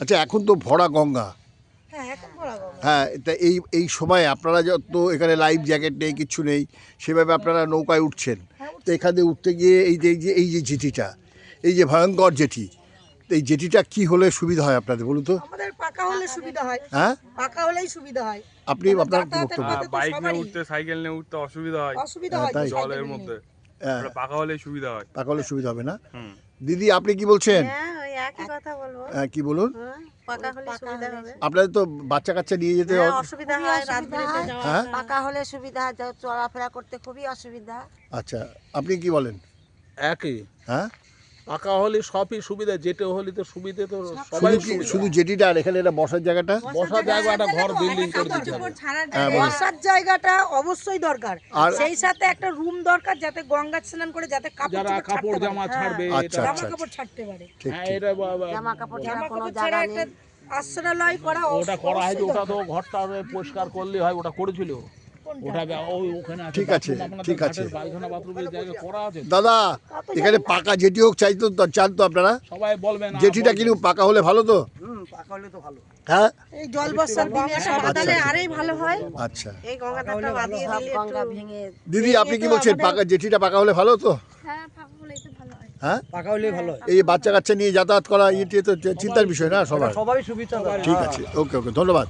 আচ্ছা, এখন তো ভরা গঙ্গা। হ্যাঁ এখন ভরা গঙ্গা। হ্যাঁ, তা এই সময় আপনারা তো এখানে লাইফ জ্যাকেট নেই, কিচ্ছু নেই, সেভাবে আপনারা নৌকায় উঠছেন। তো এখানে উঠতে গিয়ে এই যে জেটিটা, এই যে ভয়ঙ্কর জেটি, তো এই জেটিটা কি হলে সুবিধা হয় আপনাদের বলুন তো? আমাদের পাকা হলে সুবিধা হয়, হ্যাঁ, পাকা হলেই সুবিধা হয়। আপনার কি যাতায়াতের বক্তব্য? পথে তো বাইক নিয়ে সবারই উঠতে, সাইকেল নিয়ে উঠতে অসুবিধা হয় অসুবিধা হ্যাঁ, হয় তাই। তো জলের সাইকেল মধ্যে। হ্যাঁ, ওটা পাকা হলেই সুবিধা হয়। পাকা হলে সুবিধা হবে না? হুম। দিদি, আপনি কি বলছেন? হ্যাঁ ওই একই কথা বলবো। হ্যাঁ, কি বলুন? হ্যাঁ, পাকা হলে সুবিধা হবে। আপনাদের তো বাচ্চা কাচ্চা নিয়ে যেতে হ্যাঁ, হবে। অসুবিধা হয় রাত বিরেতে যাওয়া হ্যাঁ? আসা। পাকা হলে সুবিধা হয়, চলাফেরা করতে খুবই অসুবিধা। আচ্ছা, আপনি কি বলেন? একই হ্যাঁ, পাকা হলে সবই সুবিধা, যেটা হলে তো সুবিধে তো সবাই শুধু জেটিটা আর এখানে এটা বসার জায়গাটা? বসার জায়গা একটা ঘর বিল্ডিং করে দিতে হবে। হ্যাঁ, বলুন। বসার জায়গাটা অবশ্যই দরকার, আর- সেই সাথে একটা রুম দরকার যাতে গঙ্গা স্নান করে যাতে যারা কাপড় জামা ছাড়বে আচ্ছা, এটা- জামা আচ্ছা, কাপড় ছাড়তে পারে। ঠিক হ্যাঁ ঠিক। এটা জামা কাপড় ছাড়া জামা কোনো কাপড় জায়গা ছাড়া একটা নেই। আশ্রয়ালয় করা ওটা করা হয়তো, অবশ্যই ওটা তো দরকার। ঘরটা পরিষ্কার করলে হয়, ওটা করেছিল কোনটা? ওটা ওখানে ঠিক আছে, আপনাদের ঠিক আছে। ঘাটের পায়খানা বাথরুমের জায়গা করা আছে তো। দাদা, এখানে পাকা জেটি হোক চাইতো, চান তো আপনারা? সবাই বলবেন জেটিটা কিন্তু পাকা হলে ভালো তো? হ্যাঁ, এই জল বর্ষার দিনে সব আচ্ছা, তাহলে আচ্ছা। আরেই ভালো হয়। আচ্ছা। এই গঙ্গাটা বাদিয়ে ভালো। দিলে গঙ্গা ভেঙে দিদি, আপনি কি বলছেন? পাকা জেটিটা পাকা হলে ভালো তো? হ্যাঁ পাকা হলেই তো ভালো হয়। হ্যাঁ, পাকা হলেই ভালো হয়। এই যে বাচ্চা কাচ্চা নিয়ে যাতায়াত করা, এটি তো চিন্তার বিষয় না সবার। সবারই সুবিধা ঠিক আছে, ওকে ওকে, ধন্যবাদ।